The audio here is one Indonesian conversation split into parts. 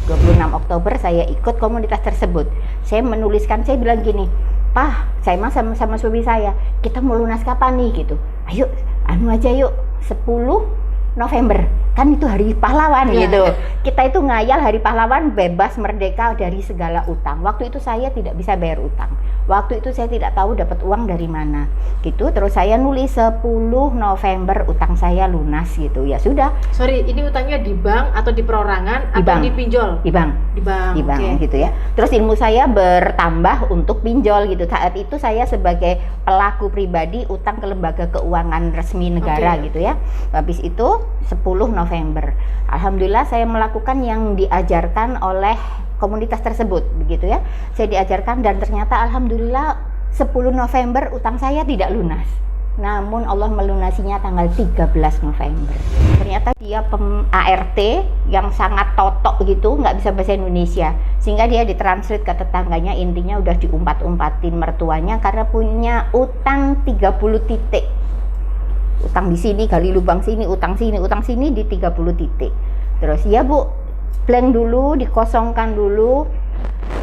26 Oktober saya ikut komunitas tersebut. Saya menuliskan, saya bilang gini, Pak, saya sama suami saya, kita mau lunas kapan nih gitu. Ayo, anu aja yuk, 10 November, kan itu hari pahlawan gitu. Kita itu ngayal hari pahlawan, bebas merdeka dari segala utang. Waktu itu saya tidak bisa bayar utang. Waktu itu saya tidak tahu dapat uang dari mana gitu. Terus saya nulis 10 November utang saya lunas gitu. Ya sudah. Sorry, ini utangnya di bank atau di perorangan Di atau bank. di pinjol? Di bank. Di bank, Okay. Gitu ya. Terus ilmu saya bertambah untuk pinjol gitu. Saat itu saya sebagai pelaku pribadi utang ke lembaga keuangan resmi negara gitu ya. Habis itu 10 November. Alhamdulillah saya melakukan yang diajarkan oleh komunitas tersebut begitu ya. Saya diajarkan dan ternyata alhamdulillah 10 November utang saya tidak lunas. Namun Allah melunasinya tanggal 13 November. Ternyata dia ART yang sangat totok gitu, nggak bisa bahasa Indonesia. Sehingga dia ditranslate ke tetangganya, intinya udah diumpat-umpatin mertuanya karena punya utang 30 titik. Utang di sini, gali lubang sini, utang sini di 30 titik. Terus ya Bu, blank dulu, dikosongkan dulu.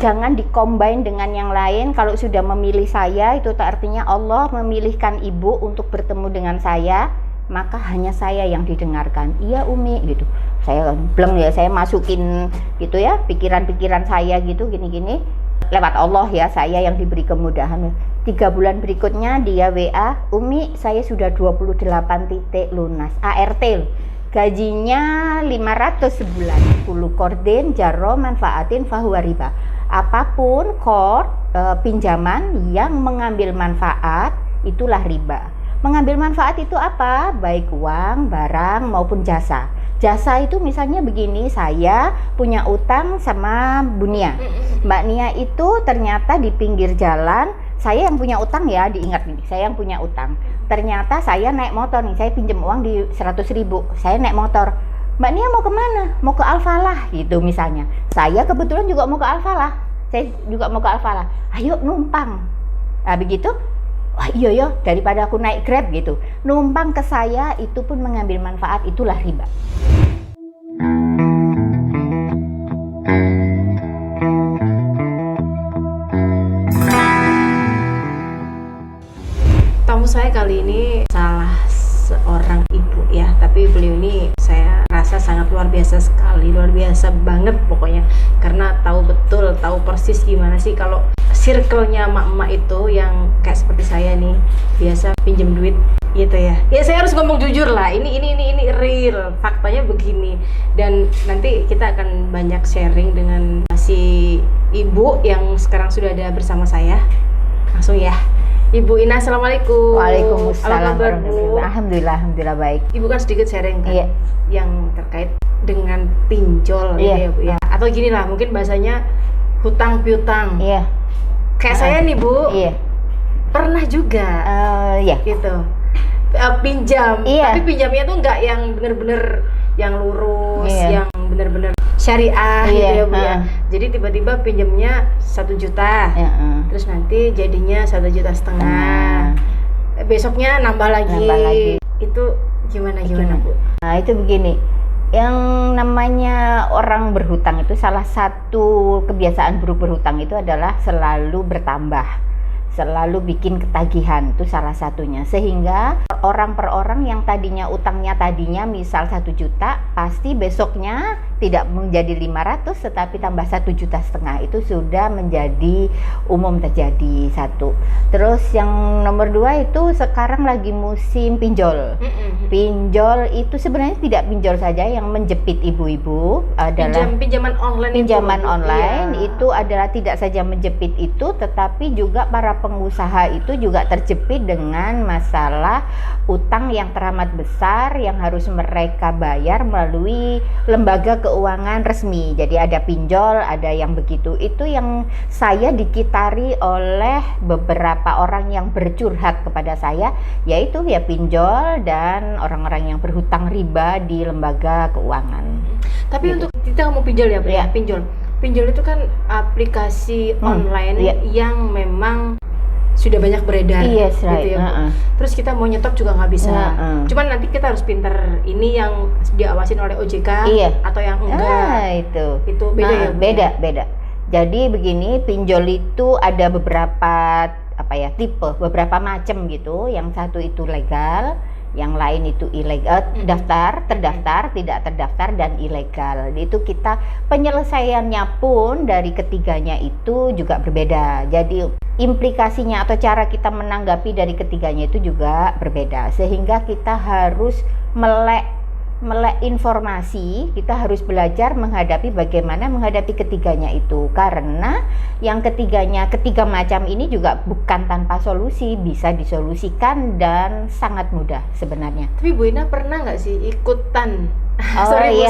Jangan dikombin dengan yang lain. Kalau sudah memilih saya, itu artinya Allah memilihkan ibu untuk bertemu dengan saya, maka hanya saya yang didengarkan. Iya Umi gitu. Saya bleng ya, saya masukin gitu ya, pikiran-pikiran saya gitu, gini-gini. Lewat Allah ya, saya yang diberi kemudahan. 3 bulan berikutnya dia WA, Umi saya sudah 28 titik lunas. ART gajinya 500 sebulan. 10 korden jaro manfaatin fahuwa riba. Apapun pinjaman yang mengambil manfaat itulah riba. Mengambil manfaat itu apa? Baik uang, barang maupun jasa. Jasa itu misalnya begini, saya punya utang sama Bu Nia. Mbak Nia itu ternyata di pinggir jalan, saya yang punya utang ya, diingat nih, saya yang punya utang. Ternyata saya naik motor nih, saya pinjam uang di 100.000, saya naik motor. Mbak Nia mau kemana? Mau ke Alfalah gitu misalnya. Saya kebetulan juga mau ke Alfalah. Saya juga mau ke Alfalah. Ayo numpang. Nah begitu, wah iya daripada aku naik Grab gitu. Numpang ke saya itu pun mengambil manfaat, itulah riba. Tamu saya kali ini salah seorang ibu ya, tapi beliau ini saya rasa sangat luar biasa sekali, luar biasa banget pokoknya, karena tahu betul, tahu persis gimana sih kalau circle-nya emak-emak itu yang kayak seperti saya nih, biasa pinjem duit gitu ya. Ya saya harus ngomong jujur lah, ini real, faktanya begini. Dan nanti kita akan banyak sharing dengan si ibu yang sekarang sudah ada bersama saya. Langsung ya. Ibu Ina, assalamualaikum. Waalaikumsalam. Apa kabar, Bu? Alhamdulillah baik. Ibu kan sedikit sharing kan, Iya. yang terkait dengan pinjol Iya. ya Bu ya. Atau gini lah, mungkin bahasanya hutang piutang. Iya. Kayak saya nih Bu, Iya. pernah juga Iya. gitu pinjam. Iya. Tapi pinjamnya tuh nggak yang bener-bener yang lurus, Iya. yang bener-bener syariah Iya. gitu ya Bu ya. Jadi tiba-tiba pinjamnya 1 juta. Terus nanti jadinya 1,5 juta. Besoknya nambah lagi. Itu gimana Bu? Nah itu begini, yang namanya orang berhutang itu salah satu kebiasaan buruk berhutang itu adalah selalu bertambah, selalu bikin ketagihan, itu salah satunya. Sehingga orang per orang yang tadinya utangnya misal 1 juta, pasti besoknya tidak menjadi 500 tetapi tambah 1,5 juta. Itu sudah menjadi umum terjadi, satu. Terus yang nomor 2 itu sekarang lagi musim pinjol. Pinjol itu sebenarnya tidak pinjol saja yang menjepit ibu-ibu, adalah pinjaman online. pinjaman online Iya. itu adalah tidak saja menjepit itu, tetapi juga para pengusaha itu juga terjepit dengan masalah utang yang teramat besar yang harus mereka bayar melalui lembaga keuangan resmi. Jadi ada pinjol, ada yang begitu. Itu yang saya dikitari oleh beberapa orang yang bercurhat kepada saya, yaitu ya pinjol dan orang-orang yang berhutang riba di lembaga keuangan. Tapi Gitu. untuk kita mau pinjol ya Bu ya, pinjol itu kan aplikasi online yang memang sudah banyak beredar, Yes, gitu right. ya Bu. Terus kita mau nyetop juga nggak bisa. Cuman nanti kita harus pinter ini yang diawasin oleh OJK atau yang enggak. Itu beda ya Bu? Beda. Jadi begini, pinjol itu ada beberapa tipe, beberapa macam gitu. Yang satu itu legal, yang lain itu ilegal, terdaftar, tidak terdaftar, dan ilegal. Itu kita penyelesaiannya pun dari ketiganya itu juga berbeda. Jadi implikasinya atau cara kita menanggapi dari ketiganya itu juga berbeda. Sehingga kita harus melek informasi, kita harus belajar bagaimana menghadapi ketiganya itu, karena yang ketiga macam ini juga bukan tanpa solusi, bisa disolusikan dan sangat mudah sebenarnya. Tapi Bu Ina pernah nggak sih ikutan? Sorry.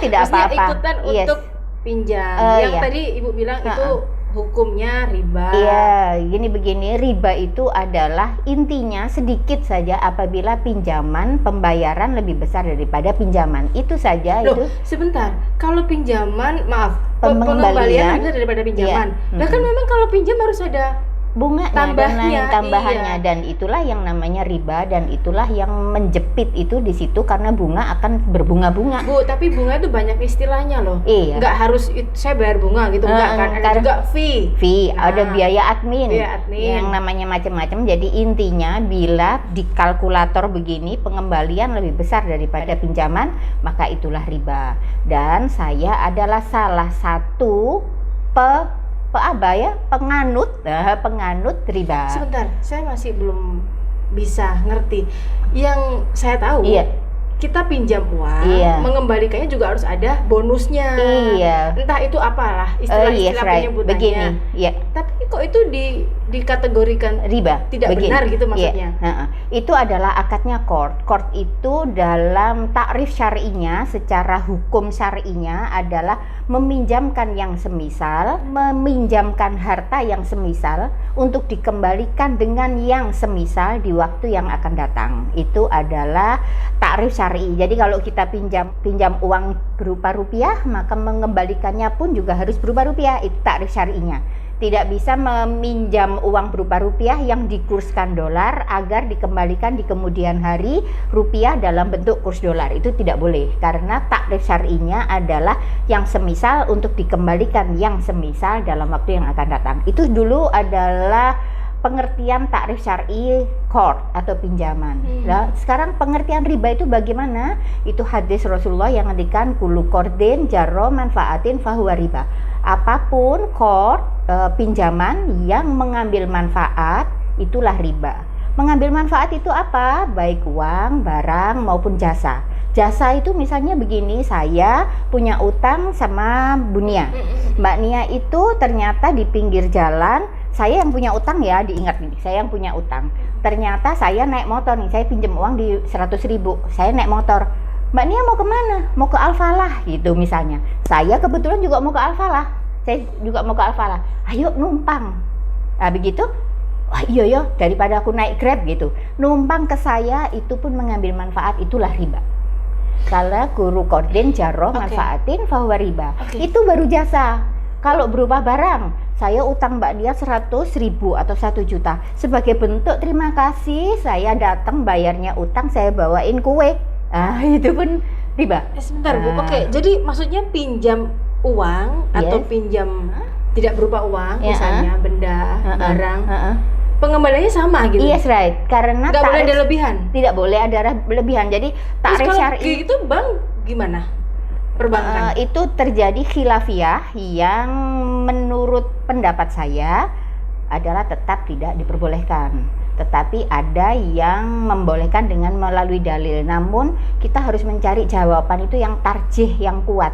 Tidak apa-apa. Ikutan untuk pinjam. Yang tadi Ibu bilang itu hukumnya riba. Iya, begini, riba itu adalah intinya sedikit saja apabila pinjaman pembayaran lebih besar daripada pinjaman. Itu saja. Loh, sebentar. Kalau pinjaman, pengembalian lebih besar daripada pinjaman. Nah kan memang kalau pinjam harus ada bunganya, tambahannya, dan itulah yang namanya riba, dan itulah yang menjepit itu di situ karena bunga akan berbunga-bunga. Bu, tapi bunga itu banyak istilahnya loh. Iya. Nggak harus saya bayar bunga gitu, enggak kan? Ada juga fee. Ada biaya admin. Yang namanya macam-macam. Jadi intinya bila di kalkulator begini pengembalian lebih besar daripada pinjaman, maka itulah riba. Dan saya adalah salah satu penganut riba. Sebentar, saya masih belum bisa ngerti. Yang saya tahu, kita pinjam uang, mengembalikannya juga harus ada bonusnya. Entah itu apalah istilah penyebutannya. Begini, Tapi kok itu dikategorikan riba? Tidak benar gitu maksudnya? Itu adalah akadnya court. Court itu dalam takrif syar'inya, secara hukum syar'inya adalah meminjamkan yang semisal, meminjamkan harta yang semisal untuk dikembalikan dengan yang semisal di waktu yang akan datang. Itu adalah takrif syar'i. Jadi kalau kita pinjam uang berupa rupiah, maka mengembalikannya pun juga harus berupa rupiah. Itu takrif syar'inya. Tidak bisa meminjam uang berupa rupiah yang dikurskan dolar agar dikembalikan di kemudian hari rupiah dalam bentuk kurs dolar. Itu tidak boleh, karena takrif syar'inya adalah yang semisal untuk dikembalikan yang semisal dalam waktu yang akan datang. Itu dulu adalah pengertian takrif syar'i qard atau pinjaman. Nah, sekarang pengertian riba itu bagaimana? Itu hadis Rasulullah yang ngendikan kullu qardin jarra manfaatin fahuwa riba. Apapun qard, pinjaman yang mengambil manfaat, itulah riba. Mengambil manfaat itu apa? Baik uang, barang maupun jasa. Jasa itu misalnya begini, saya punya utang sama Bu Nia. Mbak Nia itu ternyata di pinggir jalan, saya yang punya utang ya, diingat nih, saya yang punya utang. Ternyata saya naik motor nih, saya pinjam uang di 100.000, saya naik motor. Mbak Nia mau kemana? Mau ke Alfalah gitu misalnya. Saya kebetulan juga mau ke Alfalah. Ayo numpang. Nah begitu, iya daripada aku naik Grab gitu. Numpang ke saya itu pun mengambil manfaat, itulah riba. Kalau guru kordin jarroh manfaatin fahuwa riba. Itu baru jasa. Kalau berupa barang, saya utang Mbak Nia 100.000 atau 1 juta. Sebagai bentuk terima kasih, saya datang bayarnya utang, saya bawain kue. Itu pun riba. Sebentar Bu, jadi maksudnya pinjam uang atau pinjam tidak berupa uang, misalnya benda, barang, pengembaliannya sama gitu? Yes, right. Karena nggak boleh ada lebihan? Tidak boleh ada lebihan. Jadi takrif syar'i itu bank gimana? Perbankan? Itu terjadi khilafiyah yang menurut pendapat saya adalah tetap tidak diperbolehkan. Tetapi ada yang membolehkan dengan melalui dalil. Namun kita harus mencari jawaban itu yang tarjih, yang kuat.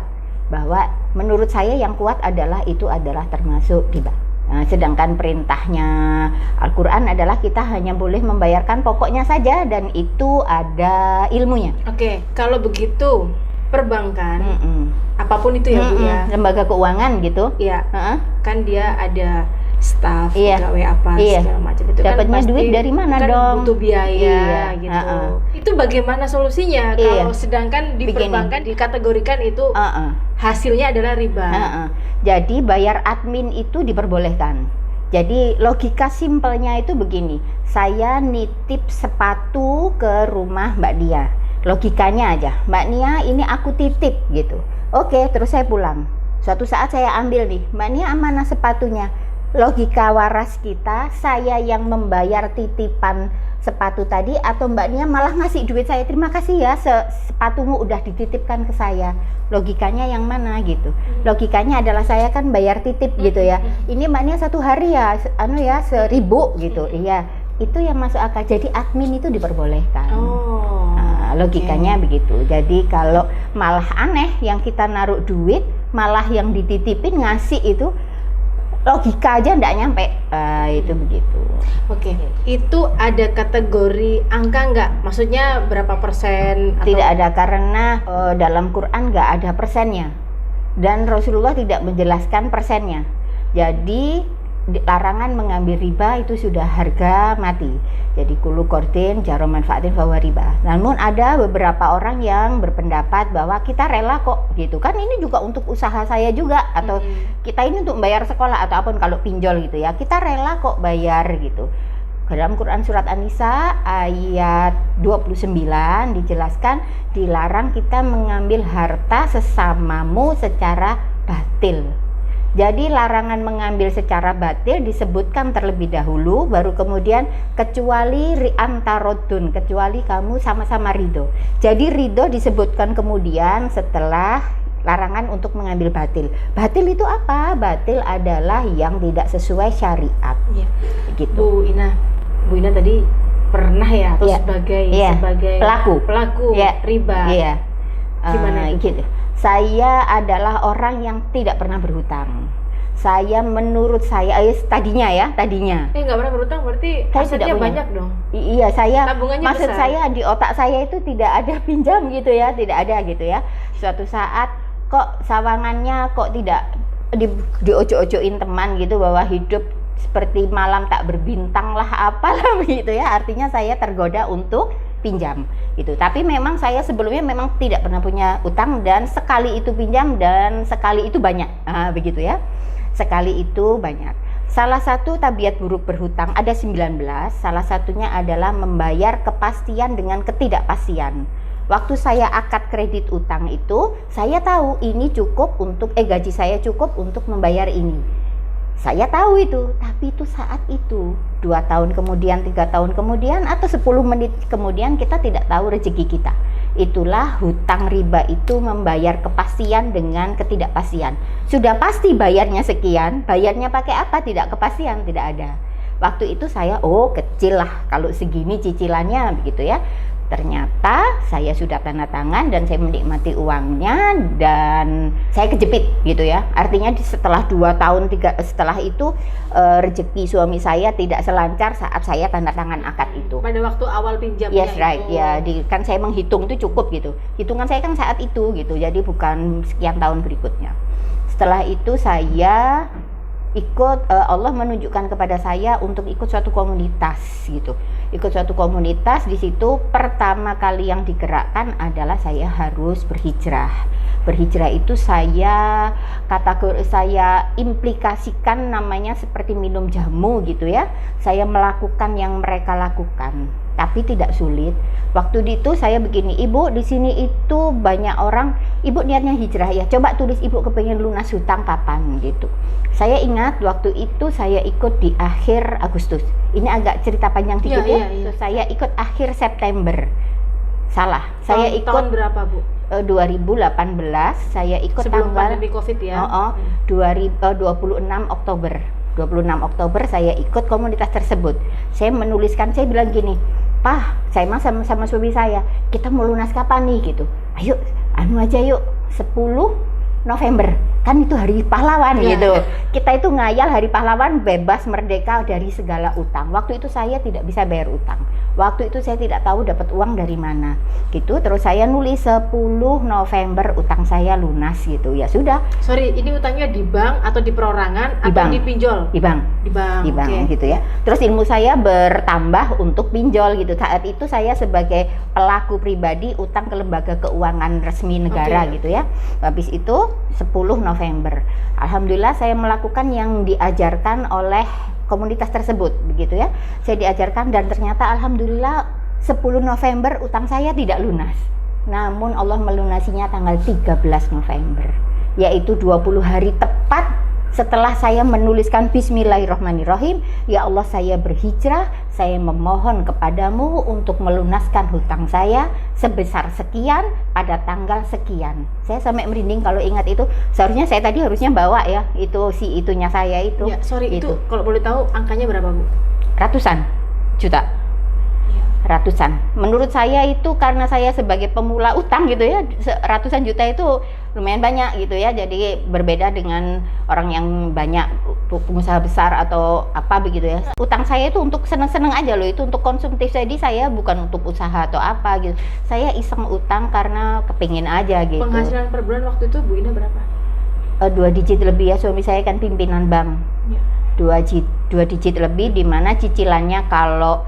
Bahwa menurut saya yang kuat adalah itu adalah termasuk riba. Sedangkan perintahnya Al-Quran adalah kita hanya boleh membayarkan pokoknya saja dan itu ada ilmunya. Kalau begitu perbankan, apapun itu ya Bu ya, lembaga keuangan gitu. Kan dia ada staff, pegawai apa segala macam itu. Dapatnya kan duit dari mana dong? Butuh biaya gitu. Itu bagaimana solusinya kalau sedangkan di perbankan dikategorikan itu hasilnya adalah riba? Jadi bayar admin itu diperbolehkan. Jadi logika simpelnya itu begini, saya nitip sepatu ke rumah Mbak Nia. Logikanya aja, Mbak Nia ini aku titip gitu. Oke, terus saya pulang. Suatu saat saya ambil nih, Mbak Nia amanah sepatunya. Logika waras kita, saya yang membayar titipan sepatu tadi atau Mbak Nia malah ngasih duit saya, terima kasih ya sepatumu udah dititipkan ke saya. Logikanya yang mana gitu? Logikanya adalah saya kan bayar titip gitu ya. Ini Mbak Nia satu hari ya, 1.000 gitu. Iya, itu yang masuk akal. Jadi admin itu diperbolehkan. Nah, logikanya begitu. Jadi kalau malah aneh yang kita naruh duit, malah yang dititipin ngasih itu logika aja nggak nyampe, itu begitu. Oke, itu ada kategori angka nggak? Maksudnya berapa persen? Atau... Tidak ada, karena dalam Quran nggak ada persennya dan Rasulullah tidak menjelaskan persennya. Jadi larangan mengambil riba itu sudah harga mati. Jadi kullu qardin jaro manfaatin fahuwa riba. Namun ada beberapa orang yang berpendapat bahwa kita rela kok gitu kan, ini juga untuk usaha saya juga, atau kita ini untuk membayar sekolah ataupun kalau pinjol gitu ya, kita rela kok bayar gitu. Dalam Quran surat An-Nisa ayat 29 dijelaskan dilarang kita mengambil harta sesamamu secara batil. Jadi larangan mengambil secara batil disebutkan terlebih dahulu, baru kemudian kecuali ri'antarodun, kecuali kamu sama-sama ridho. Jadi ridho disebutkan kemudian setelah larangan untuk mengambil batil. Batil itu apa? Batil adalah yang tidak sesuai syariat. Ya. Gitu. Bu Ina tadi pernah ya atau sebagai pelaku riba. Iya. Gimana itu? Gitu. Saya adalah orang yang tidak pernah berhutang. Saya menurut saya tadinya. Nggak pernah berhutang berarti asetnya banyak dong. Iya, saya tabungannya maksud besar. saya di otak saya itu tidak ada pinjam gitu ya, tidak ada gitu ya. Suatu saat kok sawangannya kok tidak diojo-ojoin teman gitu bahwa hidup seperti malam tak berbintang lah apalah begitu ya. Artinya saya tergoda untuk pinjam gitu. Tapi memang saya sebelumnya memang tidak pernah punya utang, dan sekali itu pinjam dan sekali itu banyak. Begitu ya. Sekali itu banyak. Salah satu tabiat buruk berhutang ada 19. Salah satunya adalah membayar kepastian dengan ketidakpastian. Waktu saya akad kredit utang itu, saya tahu ini cukup untuk gaji saya cukup untuk membayar ini. Saya tahu itu, tapi itu saat itu 2 tahun kemudian, 3 tahun kemudian, atau 10 menit kemudian kita tidak tahu rezeki kita. Itulah hutang riba, itu membayar kepastian dengan ketidakpastian. Sudah pasti bayarnya sekian, bayarnya pakai apa? Tidak kepastian, tidak ada. Waktu itu saya, kecil lah kalau segini cicilannya begitu ya. Ternyata saya sudah tanda tangan dan saya menikmati uangnya dan saya kejepit gitu ya. Artinya setelah 2 tahun setelah itu rezeki suami saya tidak selancar saat saya tanda tangan akad itu. Pada waktu awal pinjamnya. Yes, right. Itu. Ya, kan saya menghitung itu cukup gitu. Hitungan saya kan saat itu gitu. Jadi bukan sekian tahun berikutnya. Setelah itu saya ikut, Allah menunjukkan kepada saya untuk ikut suatu komunitas gitu. Ikut suatu komunitas, di situ pertama kali yang digerakkan adalah saya harus berhijrah. Berhijrah itu saya implikasikan namanya seperti minum jamu gitu ya. Saya melakukan yang mereka lakukan, tapi tidak sulit. Waktu itu saya begini, Ibu di sini itu banyak orang, Ibu niatnya hijrah ya, coba tulis Ibu kepengen lunas hutang kapan gitu. Saya ingat waktu itu saya ikut di akhir Agustus. Ini agak cerita panjang dikit ya. Saya ikut akhir September. Salah. Saya ikut tahun berapa, Bu? 2018. Saya ikut sebelum tanggal pandemi Covid ya. 26 Oktober. 26 Oktober saya ikut komunitas tersebut. Saya menuliskan, saya bilang gini, Pak, saya sama suami saya, kita mau lunas kapan nih gitu. Ayo, aja yuk, 10 November, kan itu hari pahlawan gitu. Kita itu ngayal hari pahlawan, bebas merdeka dari segala utang. Waktu itu saya tidak bisa bayar utang. Waktu itu saya tidak tahu dapat uang dari mana gitu. Terus saya nulis 10 November utang saya lunas gitu. Ya sudah. Sorry, ini utangnya di bank atau di perorangan atau di pinjol? Di bank. Di bank gitu ya. Terus ilmu saya bertambah untuk pinjol gitu. Saat itu saya sebagai pelaku pribadi utang ke lembaga keuangan resmi negara gitu ya. Habis itu 10 November. Alhamdulillah saya melakukan yang diajarkan oleh komunitas tersebut begitu ya. Saya diajarkan dan ternyata alhamdulillah 10 November utang saya tidak lunas. Namun Allah melunasinya tanggal 13 November, yaitu 20 hari tepat setelah saya menuliskan Bismillahirrahmanirrahim, ya Allah saya berhijrah, saya memohon kepadamu untuk melunaskan hutang saya sebesar sekian pada tanggal sekian. Saya sampai merinding kalau ingat itu. Seharusnya saya tadi harusnya bawa ya, itu si itunya saya itu. Ya, sorry itu kalau boleh tahu angkanya berapa Bu? Ratusan juta. Ratusan. Menurut saya itu karena saya sebagai pemula utang gitu ya, ratusan juta itu lumayan banyak gitu ya. Jadi berbeda dengan orang yang banyak pengusaha besar atau apa begitu ya. Utang saya itu untuk seneng-seneng aja loh, itu untuk konsumtif. Jadi saya bukan untuk usaha atau apa gitu. Saya iseng utang karena kepingin aja gitu. Penghasilan per bulan waktu itu Bu Ina berapa? 2 digit lebih ya, suami saya kan pimpinan bank. Ya. 2 digit lebih, dimana cicilannya kalau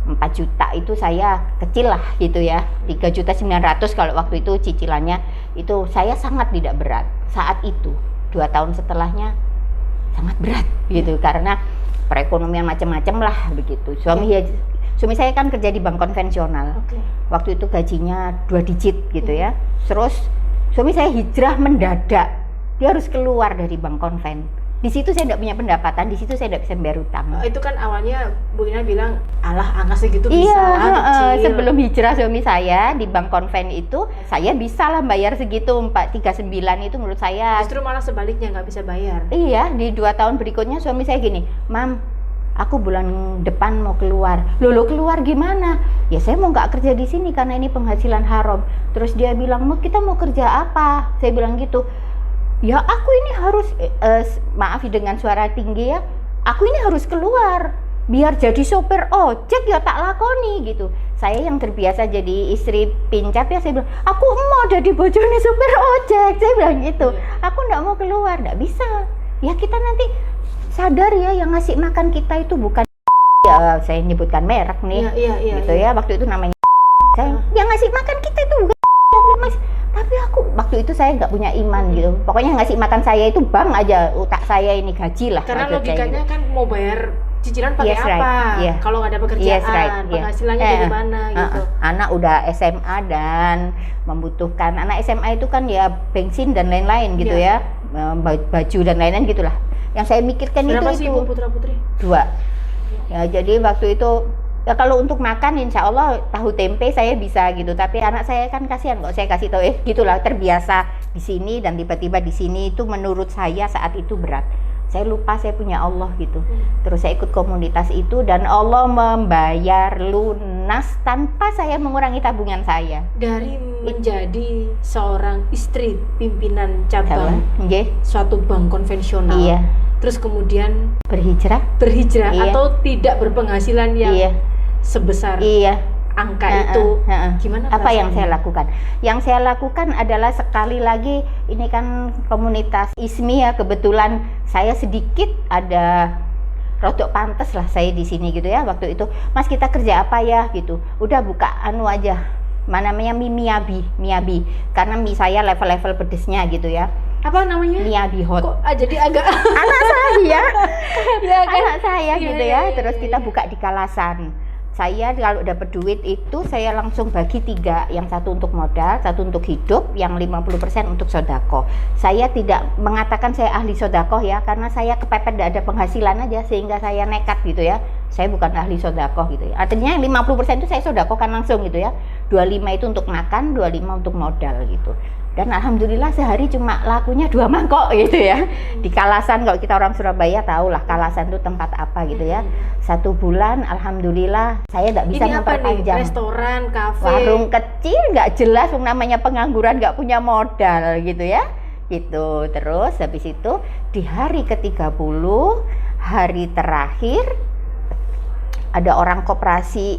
4 juta itu saya kecil lah gitu ya, 3.900.000 kalau waktu itu cicilannya. Itu saya sangat tidak berat saat itu. 2 tahun setelahnya sangat berat gitu karena perekonomian macam-macam lah begitu. Suami saya kan kerja di bank konvensional. Waktu itu gajinya 2 digit gitu ya. Terus suami saya hijrah mendadak, dia harus keluar dari bank konven. Di situ saya tidak punya pendapatan, di situ saya tidak bisa bayar utang. Itu kan awalnya Bu Ina bilang, alah angka segitu bisa iya, kecil. sebelum hijrah suami saya di bank konven itu, saya bisa lah bayar segitu, 439 itu menurut saya. Justru malah sebaliknya nggak bisa bayar. Iya, di 2 tahun berikutnya suami saya gini, Mam, aku bulan depan mau keluar. Loh keluar gimana? Ya saya mau nggak kerja di sini karena ini penghasilan haram. Terus dia bilang, kita mau kerja apa? Saya bilang gitu. Ya aku ini harus, maaf dengan suara tinggi ya, aku ini harus keluar biar jadi sopir ojek ya tak lakoni gitu. Saya yang terbiasa jadi istri pincap ya, saya bilang aku mau jadi bojone sopir ojek, saya bilang gitu. Aku nggak mau keluar, nggak bisa. Ya kita nanti sadar ya yang ngasih makan kita itu bukan ya, saya nyebutkan merek nih, gitu ya. Waktu itu namanya saya, yang ngasih makan kita itu bukan Mas. Tapi aku waktu itu saya nggak punya iman gitu. Pokoknya ngasih makan saya itu bank aja, utak saya ini gaji lah. Karena logikanya kan mau bayar cicilan pakai apa? Right. Yeah. Kalau nggak ada pekerjaan, penghasilannya dari mana gitu. Anak udah SMA dan membutuhkan. Anak SMA itu kan ya bensin dan lain-lain gitu ya, baju dan lain-lain gitulah. Yang saya mikirkan berapa itu sih Bu putra putri? 2. Ya jadi waktu itu ya kalau untuk makan insya Allah tahu tempe saya bisa gitu, tapi anak saya kan kasihan kok saya kasih tahu gitulah, terbiasa di sini dan tiba-tiba di sini itu menurut saya saat itu berat. Saya lupa saya punya Allah gitu. Terus saya ikut komunitas itu dan Allah membayar lunas tanpa saya mengurangi tabungan saya. Dari menjadi seorang istri pimpinan cabang suatu bank konvensional. Iya. Terus kemudian berhijrah atau tidak berpenghasilan yang sebesar angka itu. Gimana apa yang saya lakukan? Yang saya lakukan adalah sekali lagi ini kan komunitas ISMI ya, kebetulan saya sedikit ada rodok pantes lah saya di sini gitu ya. Waktu itu, Mas kita kerja apa ya gitu. Udah buka anu aja. Mana namanya miyabi. Karena mie saya level-level pedesnya gitu ya. Apa namanya? Miyabi hot. Kok jadi agak anak saya. Ya kan? Anak saya gitu ya. Terus kita buka di Kalasan. Saya kalau dapat duit itu saya langsung bagi 3, yang satu untuk modal, satu untuk hidup, yang 50% untuk sodako. Saya tidak mengatakan saya ahli sodako ya, karena saya kepepet tidak ada penghasilan aja sehingga saya nekat gitu ya. Saya bukan ahli sodako gitu ya. Artinya yang 50% itu saya sodakokan langsung gitu ya. 25 itu untuk makan, 25 untuk modal gitu. Dan alhamdulillah sehari cuma lakunya 2 mangkok gitu ya. Di Kalasan, kalau kita orang Surabaya tahu lah Kalasan itu tempat apa gitu ya. 1 bulan alhamdulillah saya tidak bisa memperpanjang. Restoran, kafe, warung kecil nggak jelas, namanya pengangguran nggak punya modal gitu ya. Gitu. Terus habis itu di hari ke-30, hari terakhir, ada orang koperasi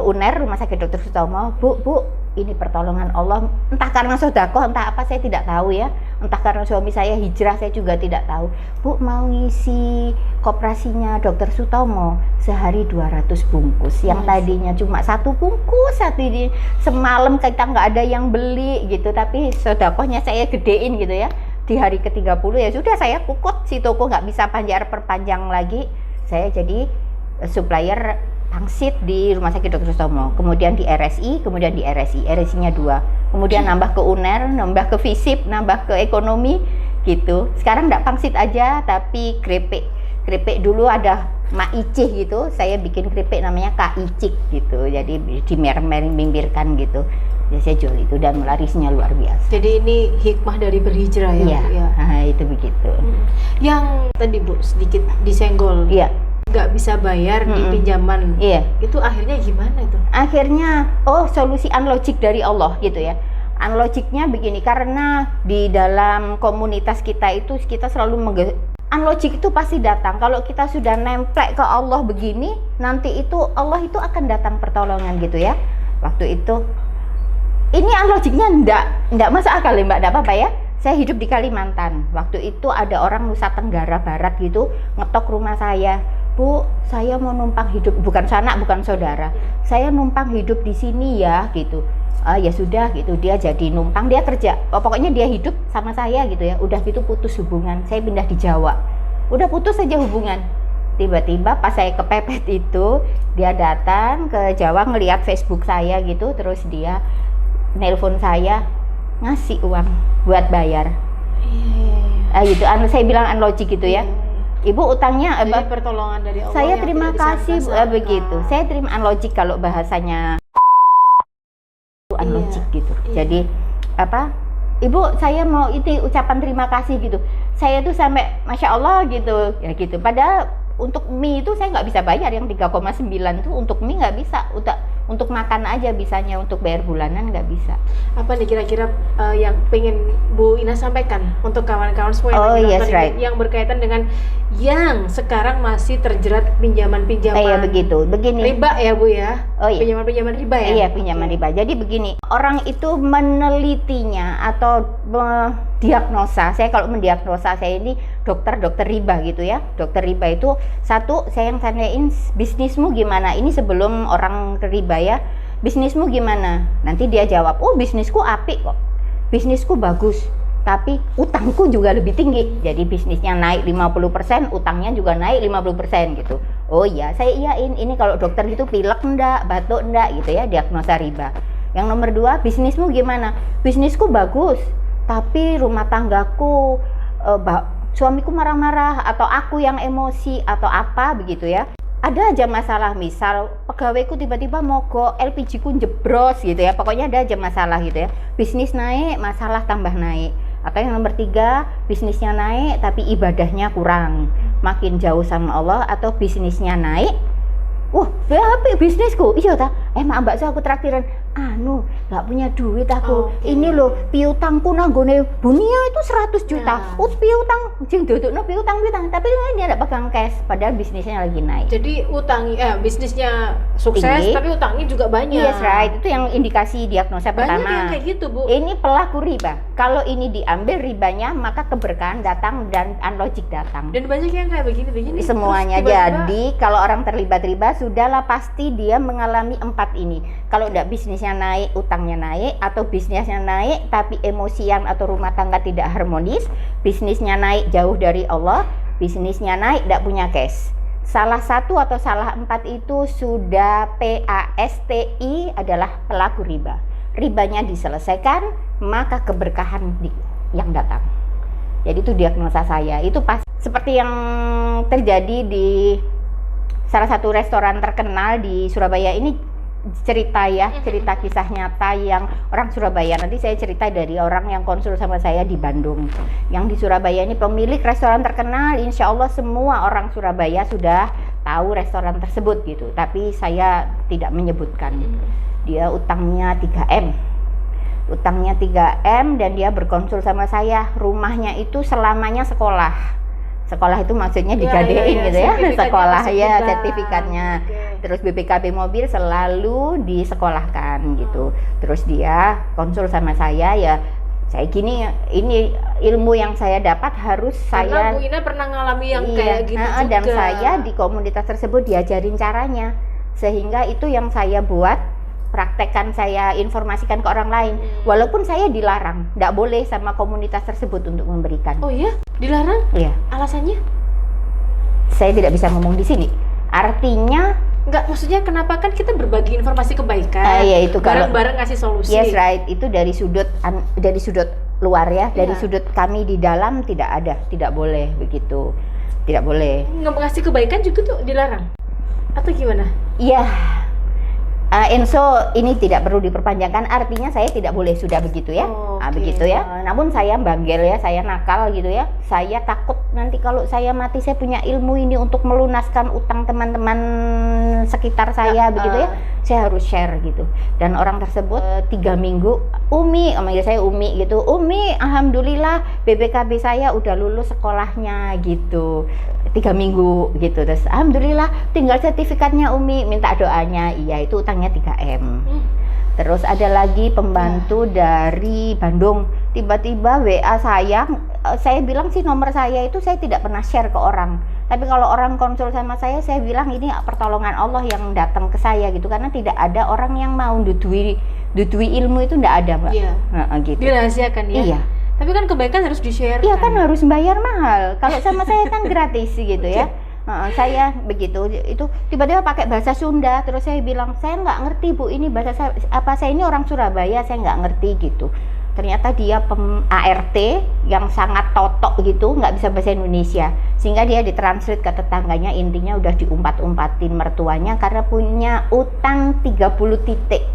UNER, Rumah Sakit Dr. Sutomo, Bu, ini pertolongan Allah, entah karena sodako, entah apa saya tidak tahu ya, entah karena suami saya hijrah saya juga tidak tahu. Bu mau ngisi koperasinya Dr. Sutomo sehari 200 bungkus, yang tadinya cuma 1 bungkus, semalam kita nggak ada yang beli gitu, tapi sodakohnya saya gedein gitu ya. Di hari ke-30 ya sudah saya kukut, si toko nggak bisa perpanjang lagi. Saya jadi supplier pangsit di Rumah Sakit Dr. Sutomo, kemudian di RSI, kemudian di RSI-nya 2, kemudian nambah ke UNER, nambah ke FISIP, nambah ke ekonomi gitu. Sekarang nggak pangsit aja, tapi keripik dulu ada Mak Icih gitu, saya bikin keripik namanya Kak Icik gitu, jadi dimer-bimbirkan gitu. Ya, saya jual itu dan larisnya luar biasa. Jadi ini hikmah dari berhijrah ya, Iya, Bu, ya. nah, itu begitu. Yang tadi Bu sedikit disenggol, Iya, nggak bisa bayar di pinjaman, iya. itu akhirnya gimana itu? Akhirnya, solusi unlogic dari Allah gitu ya. Unlogicnya begini, karena di dalam komunitas kita itu kita selalu unlogic itu pasti datang. Kalau kita sudah nemplek ke Allah begini, nanti itu Allah itu akan datang pertolongan gitu ya. Waktu itu ini unlogicnya enggak masuk akal ya Mbak, enggak apa-apa ya. Saya hidup di Kalimantan. Waktu itu ada orang Nusa Tenggara Barat gitu ngetok rumah saya. Bu, saya mau numpang hidup, bukan sanak, bukan saudara. Saya numpang hidup di sini ya gitu. Ya sudah gitu, dia jadi numpang, dia kerja. Pokoknya dia hidup sama saya gitu ya. Udah gitu putus hubungan. Saya pindah di Jawa. Udah putus saja hubungan. Tiba-tiba pas saya kepepet itu, dia datang ke Jawa ngelihat Facebook saya gitu, terus dia nelpon saya ngasih uang buat bayar. Gitu, saya bilang unlogic gitu ya. Ibu utangnya jadi pertolongan dari Allah. Saya terima kasih begitu. Saya terima unlogic kalau bahasanya unlogic gitu. Jadi Ibu saya mau itu ucapan terima kasih gitu. Saya tuh sampai Masya Allah gitu ya gitu. Padahal untuk mie itu saya nggak bisa bayar yang 3,9 tuh, untuk mie nggak bisa, untuk makan aja bisanya, untuk bayar bulanan nggak bisa. Apa nih kira-kira yang pengen Bu Ina sampaikan untuk kawan-kawan semua yang yes, right. yang berkaitan dengan yang sekarang masih terjerat pinjaman-pinjaman? Iya begitu, begini. Riba ya Bu ya? Oh iya. Pinjaman-pinjaman riba ya? Iya, pinjaman riba. Jadi begini, orang itu menelitinya atau diagnosa, saya kalau mendiagnosa, saya ini dokter riba gitu ya. Dokter riba itu satu, saya yang tanyain bisnismu gimana, ini sebelum orang riba ya, bisnismu gimana, nanti dia jawab, oh bisnisku apik kok, bisnisku bagus, tapi utangku juga lebih tinggi, jadi bisnisnya naik 50%, utangnya juga naik 50% gitu. Oh iya, saya iyain, ini kalau dokter gitu pilek enggak, batuk enggak gitu ya, diagnosa riba. Yang nomor 2, bisnismu gimana, bisnisku bagus, tapi rumah tanggaku suamiku marah-marah, atau aku yang emosi, atau apa begitu ya. Ada aja masalah, misal pegawaiku tiba-tiba mogok, LPG ku jebros gitu ya. Pokoknya ada aja masalah gitu ya. Bisnis naik, masalah tambah naik. Atau yang nomor 3, bisnisnya naik tapi ibadahnya kurang, makin jauh sama Allah. Atau bisnisnya naik, wah berapa bisnisku, iya ta, maaf mbak, aku traktiran, nggak punya duit aku. Ini loh piutangku nanggone Bunia itu 100 juta. Piutang jeng dudukno piutang, tapi dia nggak pegang cash, padahal bisnisnya lagi naik. Jadi bisnisnya sukses tinggi, tapi utangnya juga banyak. Yes, right. Itu yang indikasi diagnosa pertama. Banyak yang kayak gitu Bu. Ini pelaku riba. Kalau ini diambil ribanya, maka keberkahan datang dan unlogic datang. Dan banyak yang kayak begini. Semuanya. Jadi kalau orang terlibat riba, sudahlah pasti dia mengalami 4 ini. Kalau enggak bisnisnya naik, utangnya naik, atau bisnisnya naik tapi emosian atau rumah tangga tidak harmonis, bisnisnya naik jauh dari Allah, bisnisnya naik enggak punya cash. Salah satu atau salah 4 itu sudah PASTI adalah pelaku riba. Ribanya diselesaikan, maka keberkahan yang datang. Jadi itu diagnosa saya. Itu pas seperti yang terjadi di salah satu restoran terkenal di Surabaya ini, cerita kisah nyata yang orang Surabaya. Nanti saya cerita dari orang yang konsul sama saya di Bandung. Yang di Surabaya ini pemilik restoran terkenal, insya Allah semua orang Surabaya sudah tahu restoran tersebut gitu. Tapi saya tidak menyebutkan. Dia utangnya 3M. Utangnya 3M dan dia berkonsul sama saya. Rumahnya itu selamanya sekolah. Sekolah itu maksudnya digadein gitu ya, sekolah ya, sertifikatnya. Terus BPKB mobil selalu disekolahkan gitu. Terus dia konsul sama saya, ya saya gini, ini ilmu yang saya dapat harus karena saya. Bu Ina pernah ngalami yang kayak gitu juga. Dan saya di komunitas tersebut diajarin caranya, sehingga itu yang saya buat, praktekkan, saya informasikan ke orang lain. Walaupun saya dilarang, nggak boleh sama komunitas tersebut untuk memberikan. Oh iya? Dilarang? Iya. Alasannya? saya tidak bisa ngomong di sini. Artinya Enggak, maksudnya kenapa kan kita berbagi informasi kebaikan, iya, itu kalau- bareng-bareng ngasih solusi. yes right, itu dari sudut luar ya, dari Iya. sudut kami di dalam tidak ada, tidak boleh begitu, tidak boleh. Ngasih kebaikan juga tuh dilarang atau gimana? Iya. Enso ini tidak perlu diperpanjangkan, artinya saya tidak boleh sudah begitu ya. Oke. Begitu ya. Namun saya banggel ya, saya nakal gitu ya. Saya takut nanti kalau saya mati, saya punya ilmu ini untuk melunaskan utang teman-teman sekitar saya begitu ya. Saya harus share gitu. Dan orang tersebut 3 minggu, Umi, manggil saya Umi gitu. Umi, alhamdulillah BPKB saya udah lulus sekolahnya gitu. 3 minggu gitu. Terus alhamdulillah tinggal sertifikatnya Umi, minta doanya. Iya, itu utangnya 3M. Terus ada lagi pembantu dari Bandung, tiba-tiba WA saya bilang sih nomor saya itu saya tidak pernah share ke orang. Tapi kalau orang konsul sama saya bilang ini pertolongan Allah yang datang ke saya gitu, karena tidak ada orang yang mau dutui ilmu itu, tidak ada, Mbak. Iya. Gitu. Dirahasiakan ya. Iya. Tapi kan kebaikan harus di-share. Iya kan harus bayar mahal. Kalau sama saya kan gratis gitu ya. Saya begitu, itu tiba-tiba pakai bahasa Sunda, terus saya bilang saya nggak ngerti Bu, ini bahasa saya ini orang Surabaya, saya nggak ngerti gitu. Ternyata dia ART yang sangat totok gitu, nggak bisa bahasa Indonesia, sehingga dia ditranslate ke tetangganya, intinya udah diumpat-umpatin mertuanya karena punya utang 30 titik.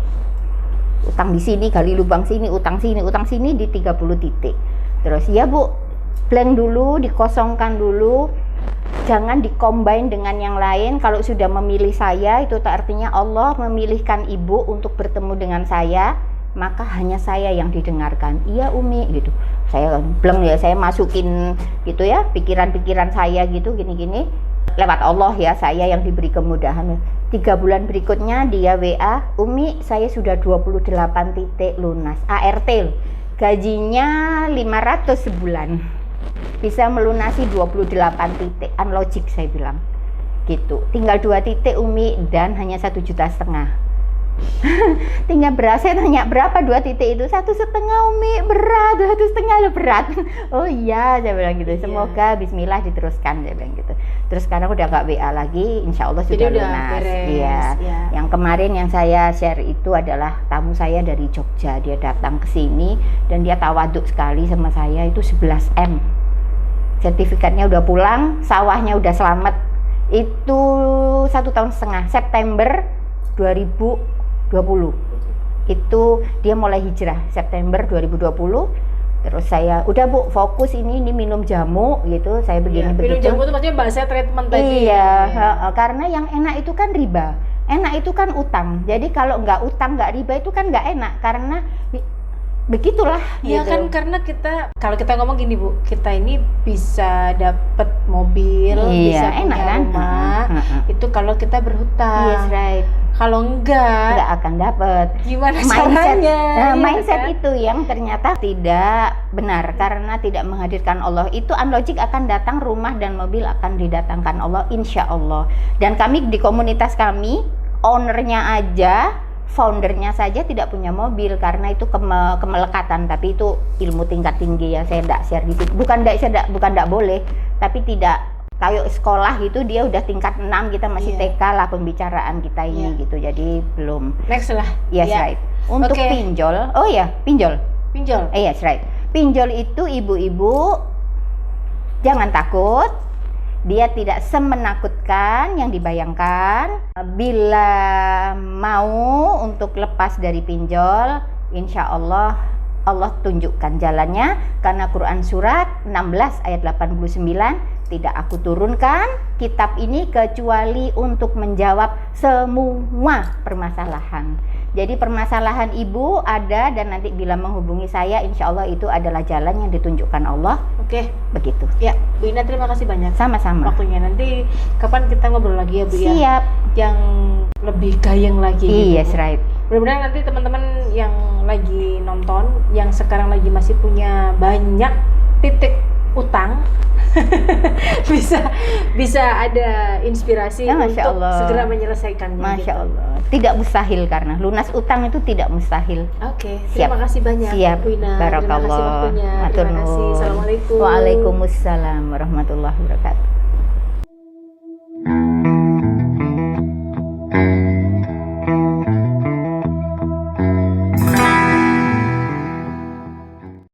Utang di sini, gali lubang sini, utang sini di 30 titik. Terus ya Bu, blank dulu, dikosongkan dulu. Jangan dikombin dengan yang lain. Kalau sudah memilih saya, itu artinya Allah memilihkan ibu untuk bertemu dengan saya, maka hanya saya yang didengarkan. Iya Umi gitu. Saya bleng ya, saya masukin gitu ya pikiran-pikiran saya gitu gini-gini. Lewat Allah ya, saya yang diberi kemudahan. 3 bulan berikutnya dia WA, Umi saya sudah 28 titik lunas. ART gajinya 500 sebulan. Bisa melunasi 28 titik, unlogic saya bilang gitu. Tinggal 2 titik Umi dan hanya 1,5 juta. Tinggal beras, saya tanya berapa 2 titik itu? 1,5 Umi, berat, 1,5 lo berat. Oh iya, saya bilang gitu. Semoga bismillah diteruskan, saya bilang gitu. Terus sekarang udah gak WA lagi, insya Allah sudah lunas. Iya. Ya. Yang kemarin yang saya share itu adalah tamu saya dari Jogja, dia datang ke sini dan dia tawaduk sekali sama saya, itu 11M. Sertifikatnya udah pulang, sawahnya udah selamat. Itu 1,5 tahun, September 2020. Itu dia mulai hijrah September 2020. Terus saya udah Bu, fokus ini minum jamu gitu, saya begini begitu. Minum jamu itu maksudnya bahasa treatment tadi. Iya, karena yang enak itu kan riba, enak itu kan utang. Jadi kalau nggak utang nggak riba itu kan nggak enak, karena begitulah. Iya gitu. kan, karena kalau kita ngomong gini Bu, kita ini bisa dapat mobil, Iya, bisa enak punya kan? rumah, itu kalau kita berhutang. Yes right. Kalau enggak Akan dapat. gimana Mindset, caranya? Iya mindset kan? itu yang ternyata tidak benar karena tidak menghadirkan Allah. Itu unlogic akan datang, rumah dan mobil akan didatangkan Allah, insya Allah. Dan kami di komunitas kami, ownernya aja, foundernya saja tidak punya mobil karena itu kemelekatan, tapi itu ilmu tingkat tinggi ya, saya tidak share di situ. Bukan tidak boleh, tapi tidak kayak sekolah gitu, dia udah tingkat 6, kita masih TK lah pembicaraan kita ini gitu, jadi belum. Next lah. Yes right. Untuk pinjol, oh ya pinjol. Yes right. Pinjol itu ibu-ibu jangan takut. Dia tidak semenakutkan yang dibayangkan. Bila mau untuk lepas dari pinjol, insya Allah Allah tunjukkan jalannya, karena Quran surat 16 ayat 89, tidak aku turunkan kitab ini kecuali untuk menjawab semua permasalahan. Jadi permasalahan ibu ada, dan nanti bila menghubungi saya, insya Allah itu adalah jalan yang ditunjukkan Allah. Oke. Begitu. Ya, Bu Ina terima kasih banyak. Sama-sama. Waktunya nanti kapan kita ngobrol lagi ya Bu ya? Siap. Yang lebih gayeng lagi. Yes gitu. right. Mudah-mudahan nanti teman-teman yang lagi nonton, yang sekarang lagi masih punya banyak titik utang, bisa ada inspirasi Ya, Masya untuk Allah. segera menyelesaikannya. Masya gitu. Allah. Tidak mustahil, karena lunas utang itu tidak mustahil. Oke, Siap. terima kasih banyak Siap. Bu Ina. Barakallah. Terima kasih waktunya. Matur Terima kasih. nuwun. Assalamualaikum. Waalaikumsalam warahmatullahi wabarakatuh.